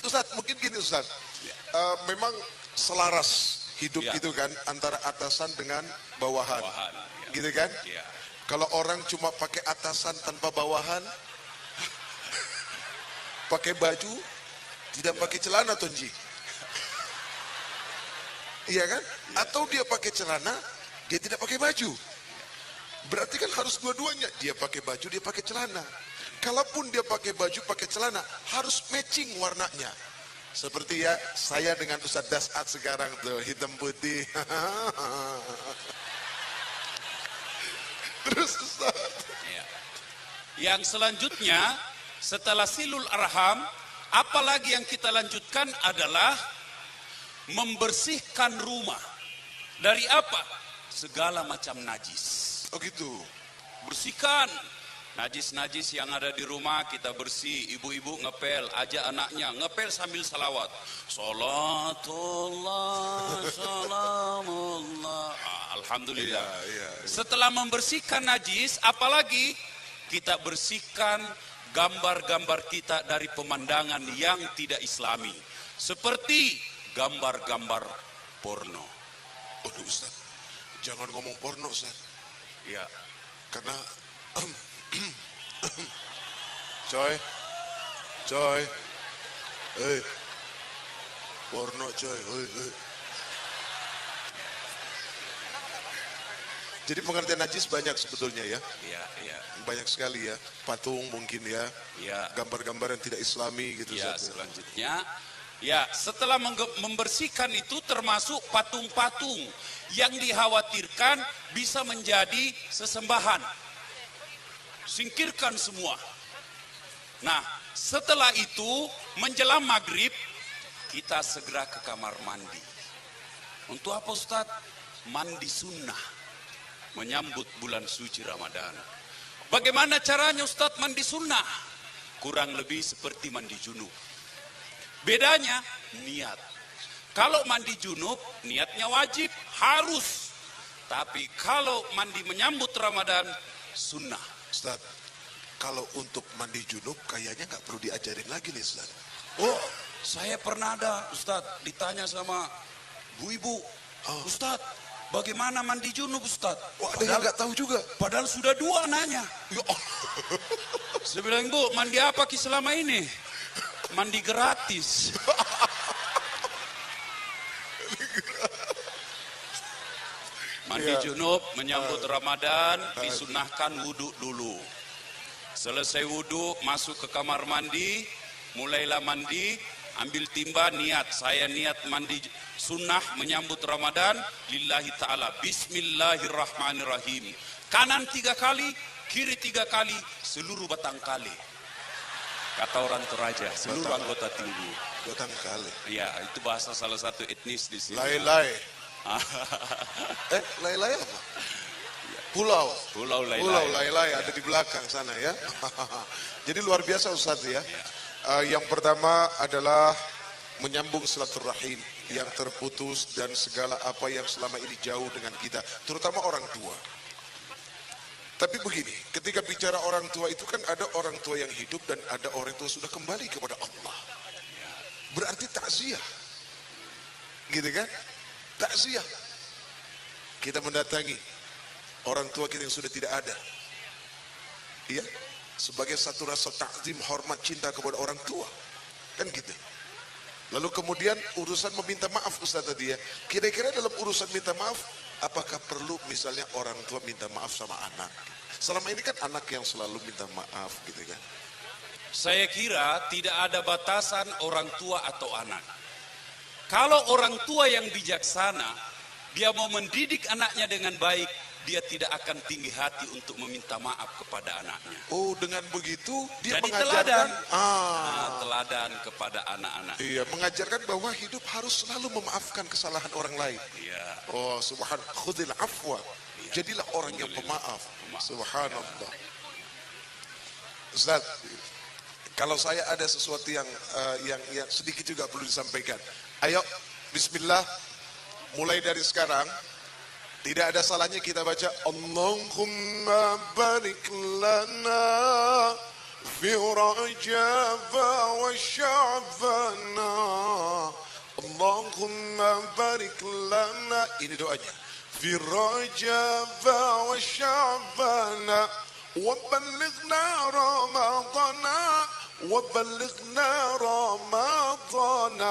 Ustaz, mungkin gini Ustaz. Memang selaras hidup itu kan antara atasan dengan bawahan. Gitu kan? Kalau orang cuma pakai atasan tanpa bawahan, pakai baju, tidak pakai celana Tonji. Iya kan? Atau dia pakai celana, dia tidak pakai baju. Berarti kan harus dua-duanya. Dia pakai baju, dia pakai celana. Kalaupun dia pakai baju, pakai celana, harus matching warnanya. Seperti ya saya dengan Ustaz Dasat sekarang tuh, hitam putih. Terus Ustaz. Yang selanjutnya, setelah silul arham, apalagi yang kita lanjutkan adalah membersihkan rumah. Dari apa? Segala macam najis. Oh gitu. Bersihkan najis-najis yang ada di rumah, kita bersih. Ibu-ibu ngepel, ajak anaknya ngepel sambil salawat. Salatullah, salamullah. Alhamdulillah. Setelah membersihkan najis, apalagi kita bersihkan gambar-gambar kita dari pemandangan yang tidak islami. Seperti gambar-gambar porno. Waduh Ustaz, jangan ngomong porno Ustaz. Ya, karena coy, porno coy, Jadi pengertian najis banyak sebetulnya ya. Banyak sekali ya, patung mungkin ya, gambar-gambar yang tidak islami gitu. Selanjutnya, setelah membersihkan itu termasuk patung-patung yang dikhawatirkan bisa menjadi sesembahan. Singkirkan semua. Nah, setelah itu menjelang maghrib kita segera ke kamar mandi. Untuk apa Ustaz? Mandi sunnah menyambut bulan suci Ramadan. Bagaimana caranya Ustaz mandi sunnah? Kurang lebih seperti mandi junub. Bedanya niat. Kalau mandi junub niatnya wajib, harus. Tapi kalau mandi menyambut Ramadan sunnah. Ustaz, kalau untuk mandi junub kayaknya nggak perlu diajarin lagi nih Ustaz. Oh, saya pernah ada Ustaz ditanya sama bu ibu, Ustaz, bagaimana mandi junub Ustaz? Wah, ada yang nggak tahu juga. Padahal sudah 2 anaknya. Ya Allah. Saya bilang, Bu, mandi apa Ki selama ini? Mandi gratis. Mandi junub menyambut Ramadan, disunahkan wudhu dulu. Selesai wudhu, masuk ke kamar mandi, mulailah mandi, ambil timba, niat. Saya niat mandi sunnah menyambut Ramadan, lillahi ta'ala. Bismillahirrahmanirrahim. Kanan 3 kali, kiri 3 kali, seluruh batang kali. Kata orang Toraja, seluruh anggota tubuh. Batang kali. Iya, itu bahasa salah satu etnis di sini. Lai-lai. Lai-lai apa? Pulau Lai-lai ada di belakang sana ya. Jadi luar biasa Ustaz ya. Yang pertama adalah menyambung silaturahim yang terputus dan segala apa yang selama ini jauh dengan kita, terutama orang tua. Tapi begini, ketika bicara orang tua itu kan ada orang tua yang hidup dan ada orang tua sudah kembali kepada Allah. Berarti takziah. Gitu kan? Takziah. Kita mendatangi orang tua kita yang sudah tidak ada. Iya, sebagai satu rasa takzim, hormat, cinta kepada orang tua. Kan gitu. Lalu kemudian urusan meminta maaf Ustaz tadi ya. Kira-kira dalam urusan minta maaf, apakah perlu misalnya orang tua minta maaf sama anak? Selama ini kan anak yang selalu minta maaf gitu kan. Saya kira tidak ada batasan orang tua atau anak. Kalau orang tua yang bijaksana, dia mau mendidik anaknya dengan baik, dia tidak akan tinggi hati untuk meminta maaf kepada anaknya. Oh, dengan begitu dia jadi mengajarkan teladan kepada anak-anak. Iya, mengajarkan bahwa hidup harus selalu memaafkan kesalahan orang lain. Iya. Oh, subhanallah, khudil afwa. Jadilah orang yang pemaaf. Subhanallah. Ustaz, kalau saya ada sesuatu yang sedikit juga perlu disampaikan. Ayo, bismillah. Mulai dari sekarang, tidak ada salahnya kita baca Allahumma barik lana في رجب وشعبان اللهم barik lana, ini doanya, في رجب وشعبان وبلغنا رمضان وبلغنا رمضان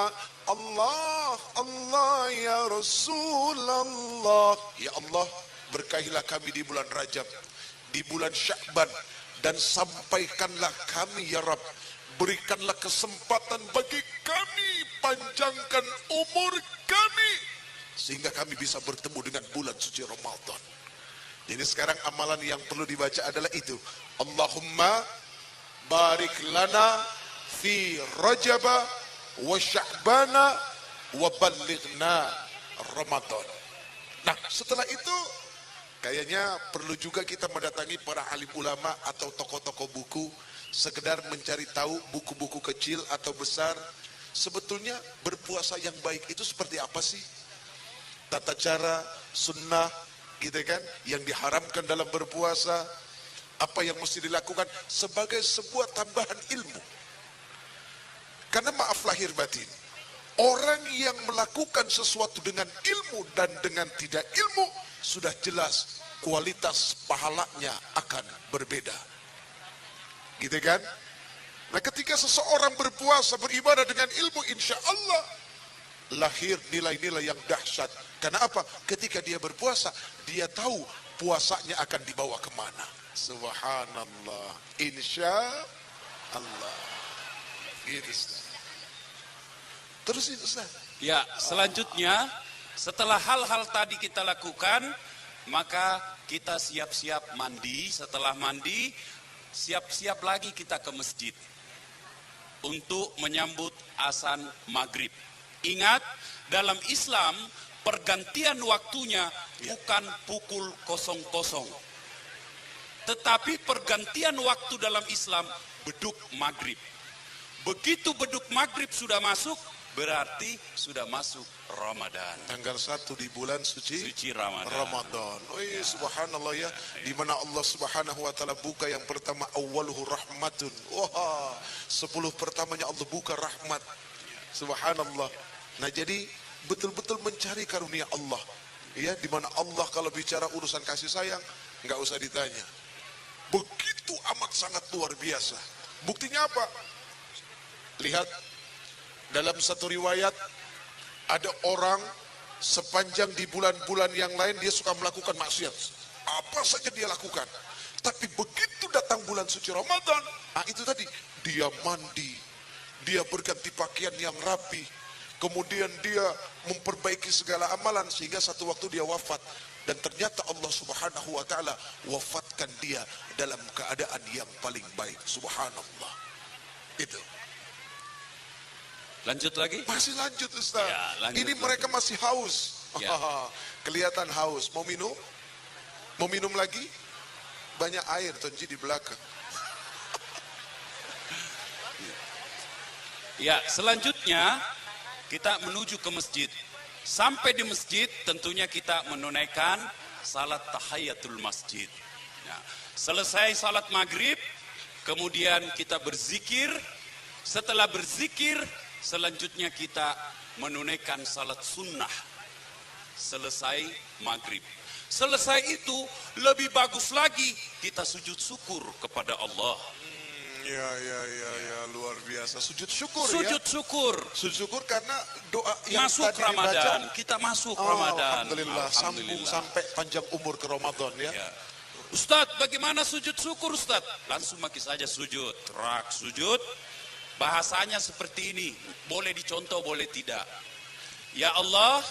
Allah Allah ya Rasulullah. Ya Allah, berkahilah kami di bulan Rajab, di bulan Sya'ban, dan sampaikanlah kami ya Rabb. Berikanlah kesempatan bagi kami, panjangkan umur kami sehingga kami bisa bertemu dengan bulan suci Ramadan. Jadi sekarang amalan yang perlu dibaca adalah itu. Allahumma barik lana fi Rajab wa Sya'bana wa ballighna Ramadan. Nah, setelah itu kayaknya perlu juga kita mendatangi para alim ulama atau tokoh-tokoh buku, sekedar mencari tahu buku-buku kecil atau besar, sebetulnya berpuasa yang baik itu seperti apa sih? Tata cara, sunnah, gitu kan, yang diharamkan dalam berpuasa, apa yang mesti dilakukan sebagai sebuah tambahan ilmu. Karena maaf lahir batin, orang yang melakukan sesuatu dengan ilmu dan dengan tidak ilmu, sudah jelas kualitas pahalanya akan berbeda. Gitu kan? Nah, ketika seseorang berpuasa, beribadah dengan ilmu, insya Allah lahir nilai-nilai yang dahsyat. Karena apa? Ketika dia berpuasa, dia tahu puasanya akan dibawa kemana. Subhanallah. Insya Allah. Gitu, Ustaz. Terus itu, Ustaz. Ya, selanjutnya setelah hal-hal tadi kita lakukan, maka kita siap-siap mandi. Setelah mandi, siap-siap lagi kita ke masjid untuk menyambut azan maghrib. Ingat, dalam Islam pergantian waktunya bukan pukul 00, tetapi pergantian waktu dalam Islam beduk maghrib. Begitu beduk maghrib sudah masuk, berarti sudah masuk Ramadan. Tanggal 1 di bulan suci Ramadan. Oh iya, subhanallah ya. Di mana Allah Subhanahu wa taala buka yang pertama, awwaluhu rahmatun. Wah, 10 pertamanya Allah buka rahmat. Subhanallah. Nah, jadi betul-betul mencari karunia Allah. Ya, di mana Allah kalau bicara urusan kasih sayang, enggak usah ditanya. Begitu amat sangat luar biasa. Buktinya apa? Lihat, dalam satu riwayat ada orang sepanjang di bulan-bulan yang lain dia suka melakukan maksiat, apa saja dia lakukan, tapi begitu datang bulan suci Ramadan, itu tadi, dia mandi, dia berganti pakaian yang rapi, kemudian dia memperbaiki segala amalan sehingga satu waktu dia wafat. Dan ternyata Allah Subhanahu wa taala wafatkan dia dalam keadaan yang paling baik. Subhanallah. Itu. Lanjut lagi? Masih lanjut, Ustaz. Ya, lanjut, ini mereka masih haus. Ya. Kelihatan haus. Mau minum? Mau minum lagi? Banyak air, Tonji, di belakang. Ya, selanjutnya kita menuju ke masjid. Sampai di masjid tentunya kita menunaikan salat tahiyatul masjid. Ya. Selesai salat maghrib, kemudian kita berzikir. Setelah berzikir, selanjutnya kita menunaikan salat sunnah. Selesai maghrib. Selesai itu lebih bagus lagi kita sujud syukur kepada Allah. Ya, luar biasa. Sujud syukur. Sujud syukur. Sujud syukur karena doa yang masuk tadi Ramadan. dibaca, kita masuk Ramadan. Alhamdulillah, sambung sampai panjang umur ke Ramadan ya. Ustadz, bagaimana sujud syukur, Ustadz? Langsung maki saja sujud. Rak sujud. Bahasanya seperti ini. Boleh dicontoh, boleh tidak. Ya Allah,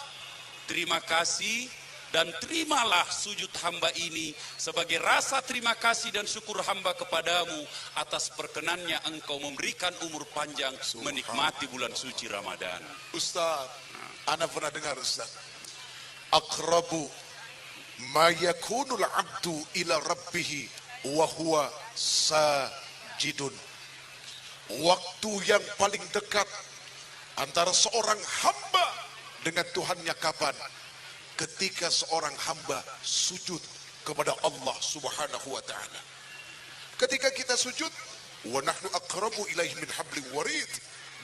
terima kasih. Dan terimalah sujud hamba ini sebagai rasa terima kasih dan syukur hamba kepadamu atas perkenannya engkau memberikan umur panjang menikmati bulan suci Ramadan. Ustaz, ana pernah dengar, Ustaz, aqrabu ma yakunul abdu ila rabbih wa huwa sajidun. Waktu yang paling dekat antara seorang hamba dengan Tuhannya kapan? Ketika seorang hamba sujud kepada Allah Subhanahu wa taala. Ketika kita sujud, Wa nahnu aqrabu ilaihi min hablin warid.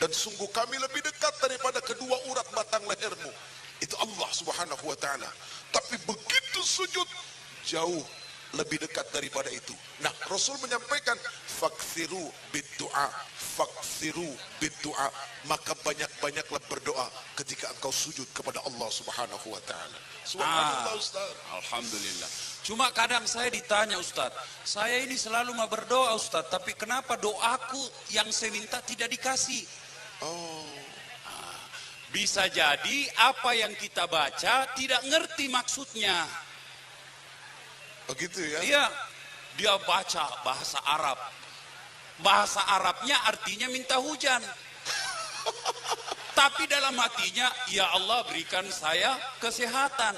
Dan sungguh kami lebih dekat daripada kedua urat batang lehermu. Itu Allah Subhanahu wa taala. Tapi begitu sujud, jauh lebih dekat daripada itu. Nah, Rasul menyampaikan fakthiru bid-du'a, fakthiru bid-du'a, maka banyak-banyaklah berdoa ketika engkau sujud kepada Allah Subhanahu wa taala. Subhanallah, Ustaz. Alhamdulillah. Cuma kadang saya ditanya, Ustaz, saya ini selalu mau berdoa, Ustaz, tapi kenapa doaku yang saya minta tidak dikasih? Oh, Bisa jadi apa yang kita baca tidak ngerti maksudnya. begitu ya? Iya, dia baca bahasa Arab. Bahasa Arabnya artinya minta hujan. Tapi dalam hatinya, ya Allah berikan saya kesehatan.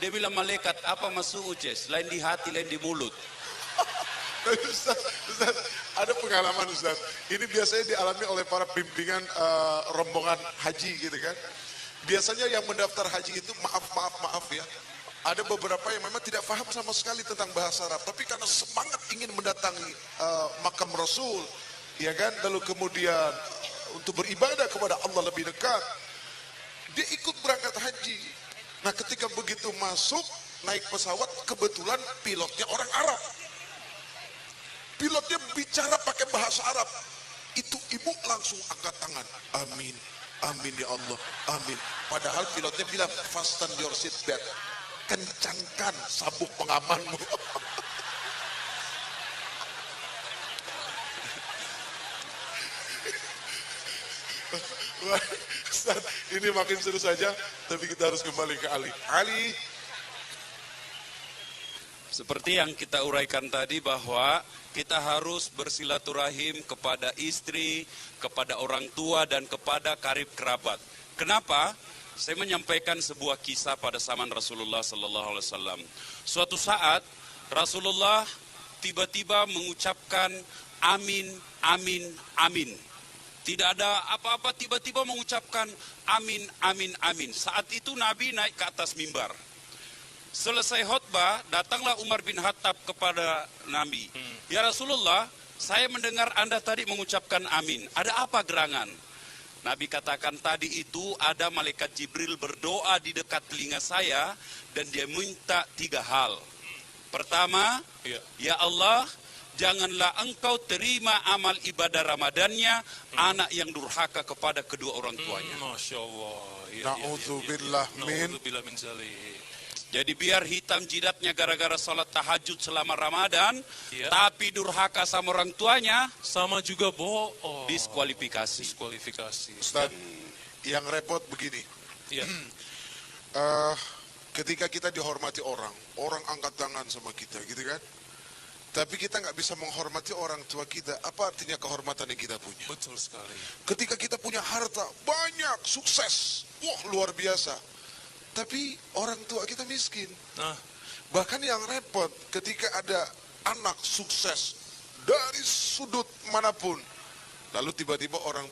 Dia bilang, malaikat, apa maksud Uces? Lain di hati, lain di mulut. Ustaz, ada pengalaman Ustaz. Ini biasanya dialami oleh para pimpinan rombongan haji gitu kan. Biasanya yang mendaftar haji itu maaf ya. Ada beberapa yang memang tidak paham sama sekali tentang bahasa Arab, tapi karena semangat ingin mendatangi makam Rasul, ya kan, lalu kemudian untuk beribadah kepada Allah lebih dekat, dia ikut berangkat haji. Nah, ketika begitu masuk naik pesawat, kebetulan pilotnya orang Arab. Pilotnya bicara pakai bahasa Arab. Itu ibu langsung angkat tangan. Amin, amin ya Allah, amin. Padahal pilotnya bilang, fasten your seat belt. Kencangkan sabuk pengamanmu. Wah, Ustaz, ini makin seru saja, tapi kita harus kembali ke Ali. Ali, Seperti yang kita uraikan tadi bahwa kita harus bersilaturahim kepada istri, kepada orang tua, dan kepada karib kerabat. Kenapa? Saya menyampaikan sebuah kisah pada zaman Rasulullah Sallallahu Alaihi Wasallam. Suatu saat Rasulullah tiba-tiba mengucapkan amin, amin, amin. Tidak ada apa-apa, tiba-tiba mengucapkan amin, amin, amin. Saat itu Nabi naik ke atas mimbar. Selesai khutbah, datanglah Umar bin Khattab kepada Nabi. Ya Rasulullah, saya mendengar Anda tadi mengucapkan amin. Ada apa gerangan? Nabi katakan, tadi itu ada malaikat Jibril berdoa di dekat telinga saya dan dia minta 3 hal. Pertama, ya Allah, janganlah engkau terima amal ibadah Ramadannya anak yang durhaka kepada kedua orang tuanya. Masya Allah. na'udzubillah min. Na'udzubillah min zalik. Jadi biar hitam jidatnya gara-gara sholat tahajud selama Ramadan, Ya. tapi durhaka sama orang tuanya, Sama juga bohong. diskualifikasi. Diskualifikasi. Ustaz, yang repot begini. Ya. Ketika kita dihormati orang angkat tangan sama kita, gitu kan? Tapi kita nggak bisa menghormati orang tua kita. Apa artinya kehormatan yang kita punya? Betul sekali. Ketika kita punya harta banyak, sukses, wah luar biasa. Tapi orang tua kita miskin. Nah, Bahkan yang repot ketika ada anak sukses dari sudut manapun, lalu tiba-tiba orang